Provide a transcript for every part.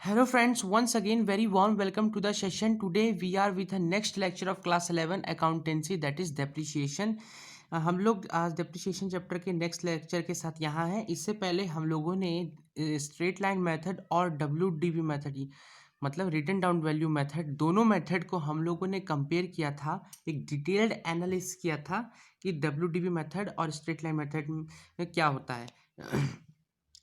Hello friends, once again very warm welcome to the session. Today we are with the next lecture of class 11 accountancy, that is depreciation. हम लोग आज depreciation chapter के next lecture के साथ यहाँ हैं. इससे पहले हम लोगों ने स्ट्रेट लाइन मेथड और WDV मेथड, मतलब रिटन डाउन वैल्यू मेथड, दोनों मेथड को हम लोगों ने कंपेयर किया था, एक डिटेल्ड एनालिसिस किया था कि WDV मेथड और स्ट्रेट लाइन मेथड में क्या होता है.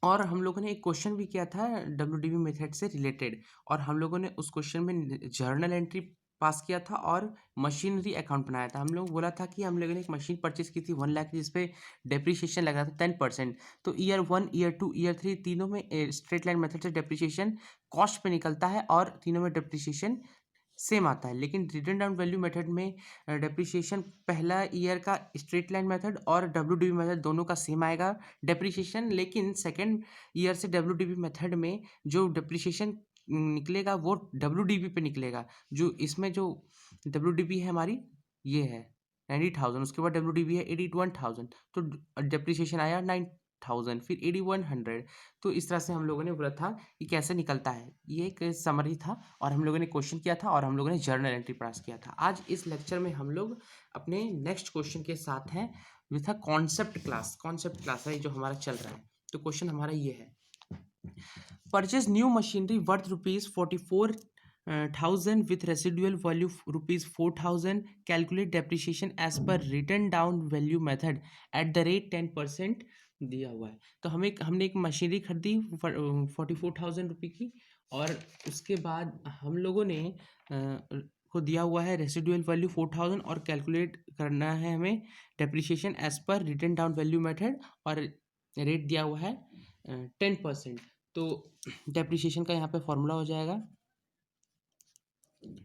और हम लोगों ने एक क्वेश्चन भी किया था WDV मेथड से रिलेटेड, और हम लोगों ने उस क्वेश्चन में जर्नल एंट्री पास किया था और मशीनरी अकाउंट बनाया था. हम लोग बोला था कि हम लोगों ने एक मशीन परचेज की थी 1 लाख, जिस पे डेप्रीशिएशन लगा था 10%. तो ईयर 1, ईयर 2, ईयर 3 तीनों में स्ट्रेट लाइन मेथड से डेप्रीशिएशन कॉस्ट पे निकलता है और तीनों में डेप्रीशिएशन सेम आता है. लेकिन रिटन डाउन वैल्यू मेथड में डेप्रीशिएशन पहला ईयर का स्ट्रेट लाइन मेथड और WDV मेथड दोनों का सेम आएगा डेप्रीशिएशन. लेकिन सेकेंड ईयर से WDV मेथड में जो डेप्रीशिएशन निकलेगा वो WDV पे निकलेगा. जो इसमें जो WDV है हमारी ये है 90,000, उसके बाद WDV है 81,000, तो डेप्रीशिएशन आया 9,000, फिर 8100. तो इस तरह से हम लोगों ने बोला था कि कैसे निकलता है. ये एक समरी था और हम लोगों ने क्वेश्चन किया था और हम लोगों ने जर्नल एंट्री पास किया था. आज इस लेक्चर में हम लोग अपने नेक्स्ट क्वेश्चन के साथ हैं, जो था कॉन्सेप्ट क्लास है जो हमारा चल रहा है. तो क्वेश्चन हमारा ये है, purchase new machinery worth ₹44,000 with residual value ₹4,000. Calculate depreciation as per written down value method at the rate 10% दिया हुआ है. तो हमने एक मशीनरी खरीदी 44,000 रुपये की, और उसके बाद हम लोगों ने को दिया हुआ है रेसिडुअल वैल्यू 4,000 और कैलकुलेट करना है हमें depreciation as per written down value method, और रेट दिया हुआ है 10%. तो डेप्रिसिएशन का यहाँ पे फॉर्मूला हो जाएगा,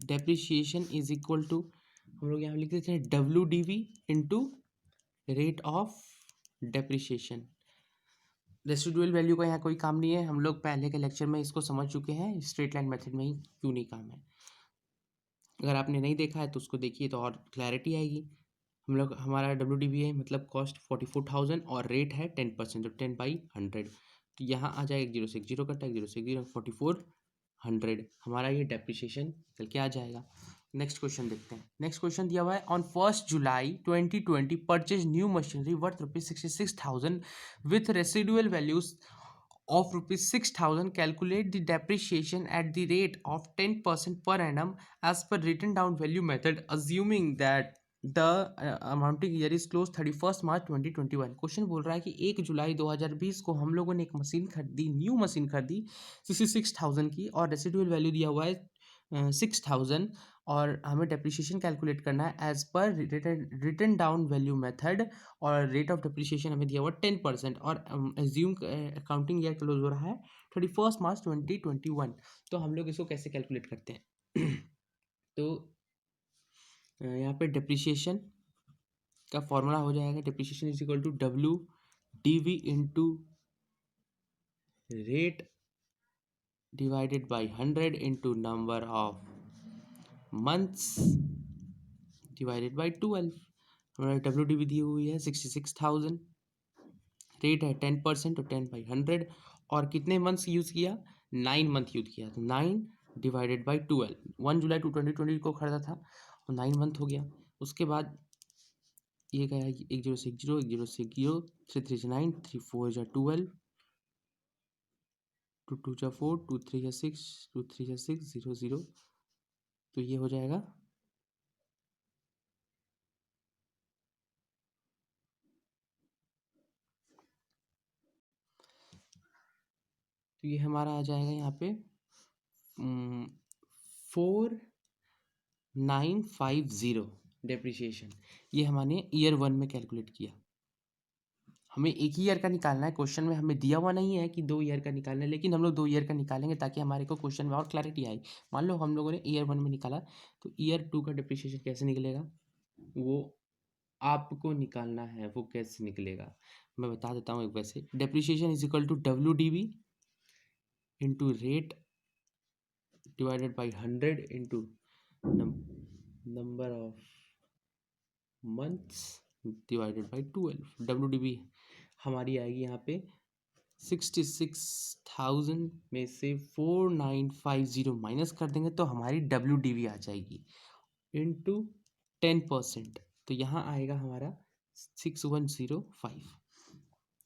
डेप्रिसिएशन इज इक्वल टू, हम लोग यहाँ लिख देते हैं WDV into rate of depreciation. Residual value का यहाँ कोई काम नहीं है, हम लोग पहले के लेक्चर में इसको समझ चुके हैं, स्ट्रेट लाइन मेथड में ही क्यों नहीं काम है. अगर आपने नहीं देखा है तो उसको देखिए तो और क्लैरिटी आएगी. हमारा WDV है, मतलब कॉस्ट 44,000 और रेट है 10%, तो 10/100. तो यहाँ आ जाएगा 0 से 0 कटा, 0 से 0, 4400 हमारा ये डेप्रिसिएशन चल के आ जाएगा. नेक्स्ट क्वेश्चन देखते हैं. नेक्स्ट क्वेश्चन दिया हुआ है, on 1 July 2020 purchase new machinery worth ₹66,000 with residual values of ₹6,000. Calculate the depreciation at the rate of 10% per annum as per written down value method, assuming that the amounting year is closed 31st March 2021. Question बोल रहा है कि 1 July 2020 को हम लोगों ने एक machine खरीदी, न्यू मशीन खरीदी 66,000 की, और रेसिडुअल वैल्यू दिया हुआ है 6,000, और हमें डेप्रिसिएशन कैलकुलेट करना है as per written down value method, और रेट ऑफ डेप्रिसिएशन हमें दिया हुआ 10%, और एज्यूम अकाउंटिंग ईयर क्लोज हो रहा है 31 मार्च 2021. तो हम लोग इसको कैसे कैलकुलेट करते हैं तो यहाँ पे डेप्रिसिएशन का फॉर्मूला हो जाएगा, depreciation is equal to WDV into rate divided by 100 into number of months divided by 12. हमारा WDV दी हुई है 66,000, रेट है 10%, तो 10/100, और कितने मंथ्स यूज़ किया, 9 मंथ यूज़ किया, तो 9 डिवाइडेड बाई 12. 1 जुलाई 2020 को खरीदा था, और 9 मंथ हो गया. उसके बाद ये गया 1 0 से 1 0, 1 0 से 0, 3 3 से 9, 3 4 जा 12, 2 2 जा 4, 2 3 जा 6, 2 3 जा 6, 0 0. तो ये हो जाएगा, तो ये हमारा आ जाएगा यहाँ पे 4950 डेप्रिसिएशन. ये हमने ईयर 1 में कैलकुलेट किया. हमें एक ही ईयर का निकालना है, क्वेश्चन में हमें दिया हुआ नहीं है कि 2 ईयर का निकालना है, लेकिन हम लोग 2 ईयर का निकालेंगे ताकि हमारे को क्वेश्चन में और क्लैरिटी आए. मान लो हम लोगों ने ईयर 1 में निकाला, तो ईयर 2 का डिप्रिसिएशन कैसे निकलेगा वो आपको निकालना है. वो कैसे निकलेगा मैं बता देता हूँ. एक वैसे depreciation is equal to WDV into rate divided by 100 into number of months divided by 12. WDV हमारी आएगी यहाँ पे 66,000 में से 4950 माइनस कर देंगे तो हमारी WDV आ जाएगी इंटू 10%। तो यहाँ आएगा हमारा 6105।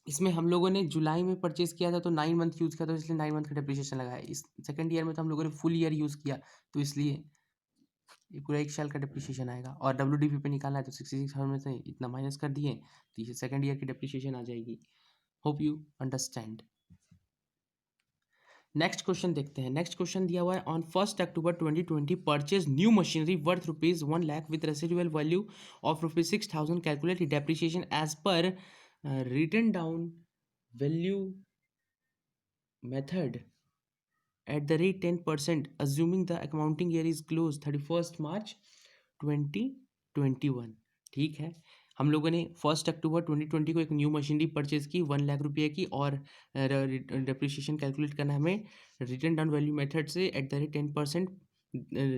इसमें हम लोगों ने जुलाई में परचेज किया था तो 9 मंथ यूज़ किया, तो इसलिए 9 मंथ का डेप्रिसिएशन लगा है। इस सेकंड ईयर में तो हम लोगों ने फुल ईयर यूज़ किया, तो इसलिए ये पूरा 1 साल का डेप्रिसिएशन आएगा। और WDV पे निकालना है तो 66,000 में से इतना माइनस कर दिए तो ये सेकंड ईयर की डेप्रिसिएशन आ जाएगी। Hope you understand. Next question देखते हैं। नेक्स्ट क्वेश्चन दिया हुआ है, on 1 October 2020 purchase new machinery worth ₹1,00,000 with residual value of ₹6,000, calculate depreciation as per written down value method at the rate 10%, assuming the accounting year is closed 31st March 2021। ठीक है, हम लोगों ने 1 October 2020 को एक न्यू मशीनरी परचेज की 1,00,000 की, और डेप्रिसिएशन कैलकुलेट करना है हमें रिटर्न डाउन वैल्यू मेथड से एट द रेट 10%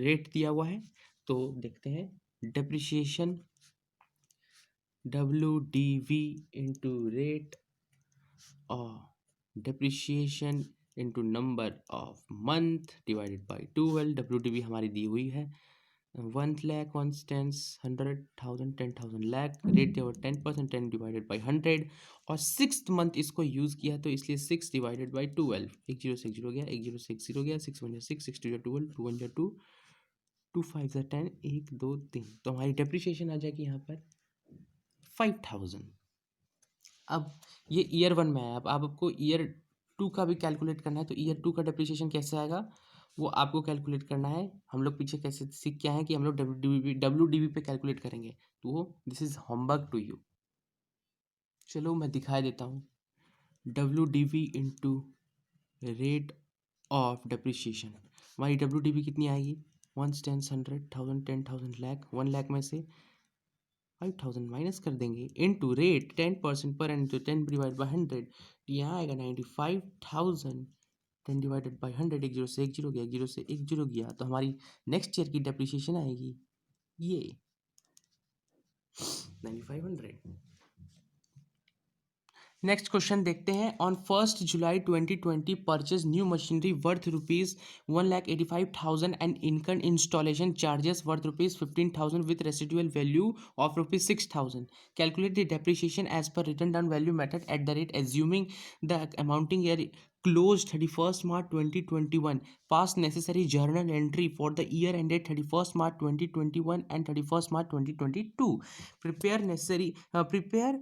रेट दिया हुआ है। तो देखते हैं, डेप्रिसिएशन WDV इंटू रेट और depreciation into number of month divided by 12। WDV हमारी दी हुई है 1,00,000, 1 10 100 1000 10,000 लाख, रेट दिया हुआ 10%, 10 डिवाइडेड बाई 100, और 6th मंथ इसको यूज़ किया तो इसलिए 6 डिवाइडेड बाई 12। 1 0 से 1 0 गया, 1 0 से 1 0 गया, 6 1 6 6 2 12, 2 1 2, 2 5 10, 1 2 3। तो हमारी डेप्रिसिएशन आ जाएगी यहाँ पर 5,000। अब ये ईयर 1 में है, अब आपको ईयर 2 का भी कैलकुलेट करना है। तो ईयर 2 का डेप्रिसिएशन कैसे आएगा वो आपको कैलकुलेट करना है। हम लोग पीछे कैसे सीख के आए हैं कि हम लोग WDV पे कैलकुलेट करेंगे, तो this is homework to you. चलो मैं दिखाई देता हूँ। WDV into rate of depreciation, हमारी WDV कितनी आएगी 1 10 100 1000 10,000 लाख, 1,00,000 में से 5,000 माइनस कर देंगे इंटू रेट 10% पर एन, तो 10 डिवाइड बाई 100, यहाँ आएगा 95,000। 10 डिवाइडेड बाई 100, 1 0 से 1 0 गया, 1 0 से 1 0 गया, तो हमारी नेक्स्ट ईयर की डेप्रिसिएशन आएगी ये 9,500। नेक्स्ट क्वेश्चन देखते हैं, on 1 July 2020 purchase new machinery worth ₹1,85,000 and income installation charges worth ₹15,000 with residual value of ₹6,000, calculate the depreciation as per written down value method at the rate assuming the amounting year closed 31st March 2021, pass necessary journal entry for the year ended 31st March 2021 and 31st March 2022, prepare necessary prepare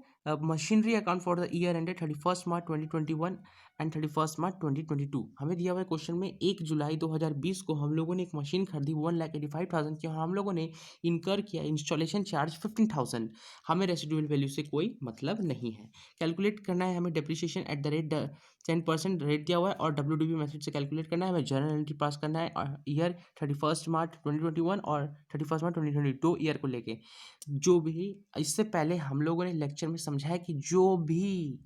machinery account for the year ended 31st March 2021 and 31st मार्च 2022। हमें दिया हुआ है question में 1 July 2020 को हम लोगों ने एक मशीन खरीदी 1,85,000 की, और हम लोगों ने इनकर किया इंस्टॉलेशन चार्ज 15,000। हमें रेसिडुअल वैल्यू से कोई मतलब नहीं है। कैलकुलेट करना है हमें depreciation eight the rate 10% rate दिया हुआ है, और WDV मेथड से कैलकुलेट करना है। हमें जर्नल एंट्री पास करना है ईयर 31st मार्च 2021 और 31st मार्च 2022 ईयर को लेके। जो भी इससे पहले हम लोगों ने लेक्चर में समझाया कि जो भी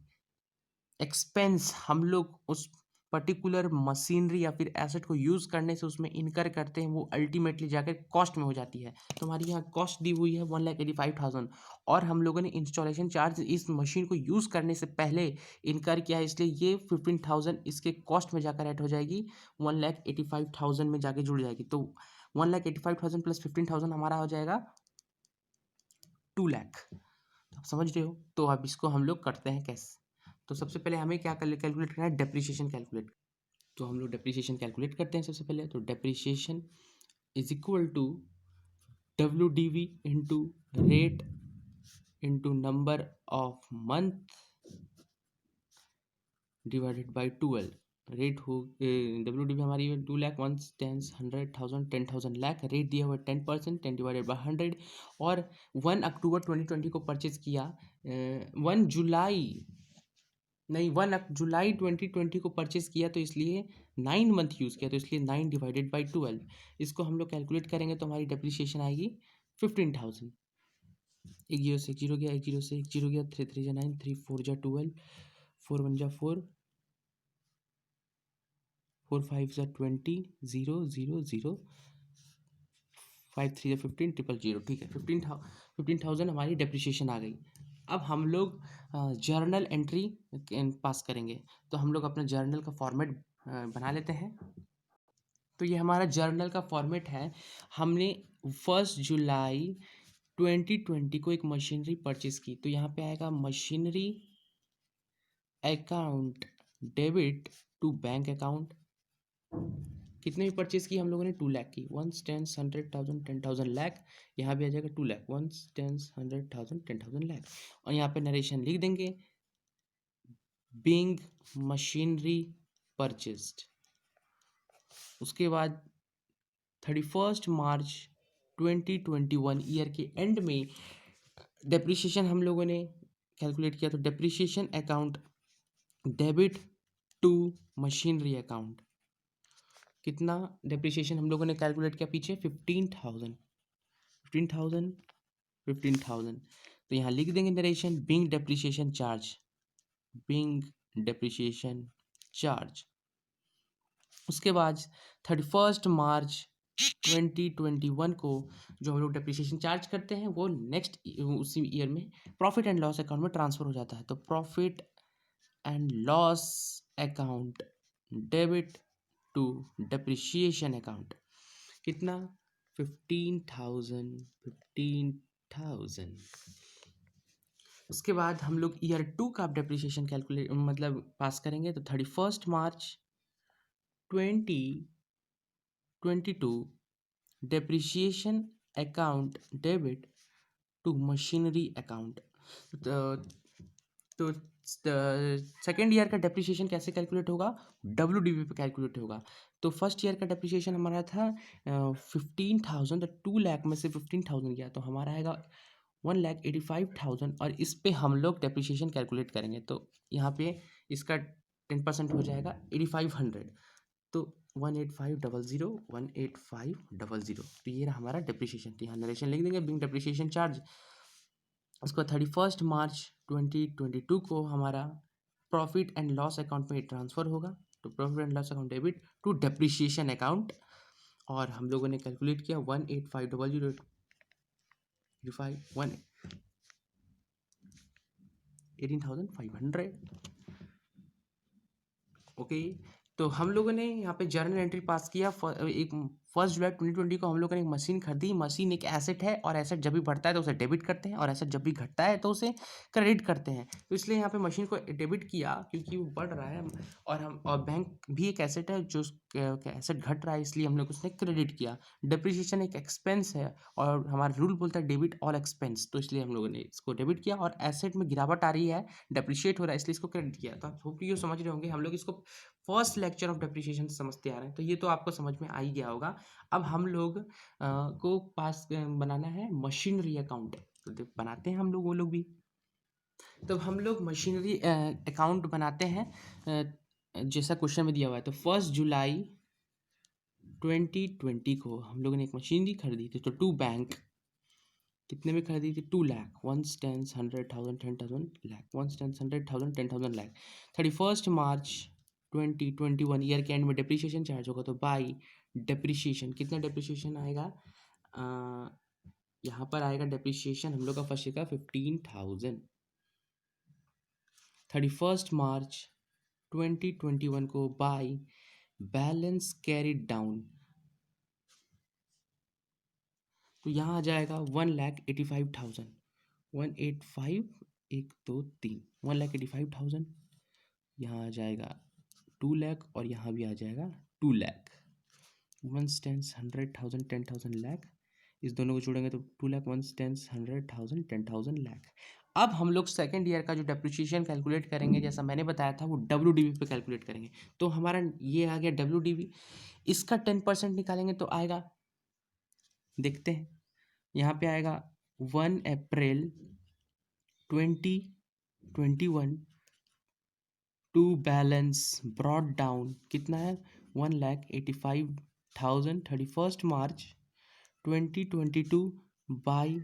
एक्सपेंस हम लोग उस पर्टिकुलर मशीनरी या फिर एसेट को यूज़ करने से उसमें इनकर करते हैं, वो अल्टीमेटली जाकर कॉस्ट में हो जाती है। तो हमारी यहाँ कॉस्ट दी हुई है 1,85,000, और हम लोगों ने इंस्टॉलेशन चार्ज इस मशीन को यूज़ करने से पहले इनकर किया है, इसलिए ये 15,000 इसके कॉस्ट में जाकर ऐड हो जाएगी, 1,85,000 में जाके जुड़ जाएगी। तो 1,85,000 प्लस 15,000 हमारा हो जाएगा 2,00,000। आप समझ रहे हो? तो अब इसको हम लोग करते हैं कैसे। तो सबसे पहले हमें क्या कैलकुलेट करना है, डेप्रिसिएशन कैलकुलेट। तो हम लोग डेप्रिसिएशन कैलकुलेट करते हैं सबसे पहले। तो depreciation is equal to WDV into rate into number of month divided by 12। Rate हो WDV हमारी 2,00,000 1 10 100 1000 10,000 लाख, रेट दिया हुआ 10%, 10 डिवाइडेड बाई 100, और 1 अक्टूबर 2020 को परचेज किया 1 जुलाई 2020 को परचेज किया, तो इसलिए 9 मंथ यूज़ किया, तो इसलिए 9 डिवाइडेड बाई 12। इसको हम लोग कैलकुलेट करेंगे तो हमारी डेप्रिसिएशन आएगी 15,000। 1 0 से 1 0 गया, 1 0 से 1 0 गया, 3 3 जा 9, 3 4 जा 12, 4 1 जा 4, 4 5 जा 20, 0 0 0, 5 3 जा 15, 0 0 0। ठीक है, 15,000 हमारी डेप्रिसिएशन आ गई। अब हम लोग जर्नल एंट्री पास करेंगे। तो हम लोग अपना जर्नल का फॉर्मेट बना लेते हैं। तो ये हमारा जर्नल का फॉर्मेट है। हमने 1 जुलाई 2020 को एक मशीनरी परचेज की, तो यहाँ पे आएगा machinery account debit to bank account. कितने में परचेज की हम लोगों ने? 2 लाख की। 1 10 100,000 10,000 लाख। यहाँ भी आ जाएगा 2 लाख। 1 10 100,000 10,000 लाख। और यहाँ पे नरेशन लिख देंगे, बीइंग मशीनरी परचेज्ड। उसके बाद 31 मार्च 2021 ईयर के एंड में डेप्रिसिएशन हम लोगों ने कैलकुलेट किया। तो depreciation account debit to machinery account, कितना डेप्रिसिएशन हम लोगों ने कैलकुलेट किया पीछे? 15,000 15,000 15,000। तो यहाँ लिख देंगे narration, being depreciation charge, being depreciation charge. उसके बाद 31 मार्च 2021 को जो हम लोग डेप्रिसिएशन चार्ज करते हैं वो नेक्स्ट उसी ईयर में प्रॉफिट एंड लॉस अकाउंट में ट्रांसफर हो जाता है। तो profit and loss account debit to depreciation account, कितना? 15,000। उसके बाद हम लोग ईयर 2 का डेप्रिसिएशन कैलकुलेट मतलब पास करेंगे। तो 31 March 2022 depreciation account debit to machinery account. तो सेकेंड ईयर का डेप्रिसिएशन कैसे कैलकुलेट होगा? WDV पे कैलकुलेट होगा। तो फर्स्ट ईयर का डेप्रिसिएशन हमारा था 15,000। तो 2 लाख में से 15,000 गया तो हमारा आएगा 1,85,000। और इस पे हम लोग डेप्रिसिएशन कैलकुलेट करेंगे। तो यहाँ पे इसका 10% हो जाएगा 8,500। तो 18500 18500। तो ये रहा हमारा डेप्रिसिएशन। तो यहाँ नरेशन लिख देंगे, बीइंग डेप्रिसिएशन चार्ज। उसके बाद 31 मार्च 2022 को हमारा प्रॉफिट एंड लॉस अकाउंट में ट्रांसफर होगा। तो profit and loss account debit to depreciation account. और हम लोगों ने कैलकुलेट किया 18500 18,500। ओके। तो हम लोगों ने यहाँ पे जर्नल एंट्री पास किया। 1 जुलाई 2020 को हम लोगों ने एक मशीन खरीदी। मशीन एक एसेट है, और एसेट जब भी बढ़ता है तो उसे डेबिट करते हैं, और एसेट जब भी घटता है तो उसे क्रेडिट करते हैं। तो इसलिए यहाँ पे मशीन को डेबिट किया क्योंकि वो बढ़ रहा है, और बैंक भी एक एसेट है जो एसेट घट रहा है, इसलिए हम लोग उसने क्रेडिट किया। डिप्रिसिएशन एक एक्सपेंस है, और हमारा रूल बोलता है डेबिट ऑल एक्सपेंस, तो इसलिए हम लोगों ने इसको डेबिट किया। और एसेट में गिरावट आ रही है, डेप्रिशिएट हो रहा है, इसलिए इसको क्रेडिट किया। तो आप होप ये समझ रहे होंगे। हम लोग इसको फर्स्ट लेक्चर ऑफ डेप्रिसिएशन समझते आ रहे हैं, तो ये तो आपको समझ में आ ही गया होगा। अब हम लोग को पास बनाना है मशीनरी अकाउंट। तो बनाते हैं हम लोग, वो लोग भी। तो हम लोग मशीनरी अकाउंट बनाते हैं जैसा क्वेश्चन में दिया हुआ है। तो 1 जुलाई 2020 को हम लोगों ने एक मशीनरी खरीदी थी। तो टू बैंक, कितने में खरीदी थी? 2 लाख। 1 10 100,000 10,000 लाख। 1 10 100,000 10,000 लाख। 31 मार्च 2021 ईयर के एंड में डेप्रिसिएशन चार्ज होगा। तो बाई डेप्रिसिएशन, कितना डेप्रिसिएशन आएगा? यहाँ पर आएगा डेप्रिसिएशन हम लोग का फर्स्ट का 15,000। 31 मार्च 2021 को बाई बैलेंस कैरिड डाउन, तो यहाँ आ जाएगा 1,85,000। 185 1 2 3 1,85,000। यहाँ आ जाएगा 2 लाख, और यहाँ भी आ जाएगा 2 लाख। 1 10 100,000 10,000 लाख, इस दोनों को जोड़ेंगे तो 2 लाख। 1 10 100,000 10,000 लाख। अब हम लोग सेकेंड ईयर का जो डेप्रिसिएशन कैलकुलेट करेंगे, जैसा मैंने बताया था, वो WDV पे कैलकुलेट करेंगे। तो हमारा ये आ गया WDV। इसका 10% निकालेंगे तो आएगा, देखते हैं। यहाँ पे आएगा 1 अप्रैल 2021 टू बैलेंस ब्रॉड डाउन, कितना है? 1,85,000। 31 मार्च 2022 बाई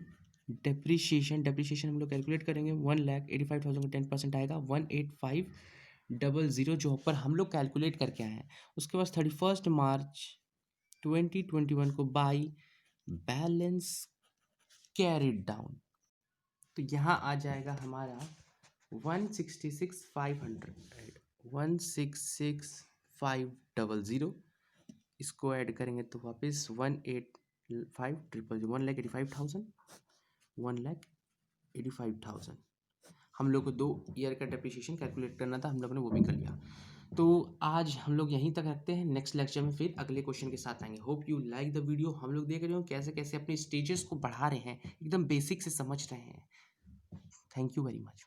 डेप्रिसिएशन, डेप्रिसिएशन हम लोग कैलकुलेट करेंगे। 1,85,000 का 10% आएगा 18500, जो ऊपर हम लोग कैलकुलेट करके आए हैं। उसके बाद 31 मार्च 2021 को बाई बैलेंस कैरिड डाउन, तो यहाँ आ जाएगा हमारा 166,500, 166,500। इसको ऐड करेंगे तो वापस 1,85,000, 1,85,000, 1,85,000। हम लोग को 2 ईयर का डेप्रिसिएशन कैलकुलेट करना था, हम लोगों ने वो भी कर लिया। तो आज हम लोग यहीं तक रखते हैं, नेक्स्ट लेक्चर में फिर अगले क्वेश्चन के साथ आएंगे। Hope you like the video. हम लोग देख रहे हो कैसे कैसे अपने स्टेजेस को बढ़ा रहे हैं, एकदम बेसिक से समझ रहे हैं। Thank you very much.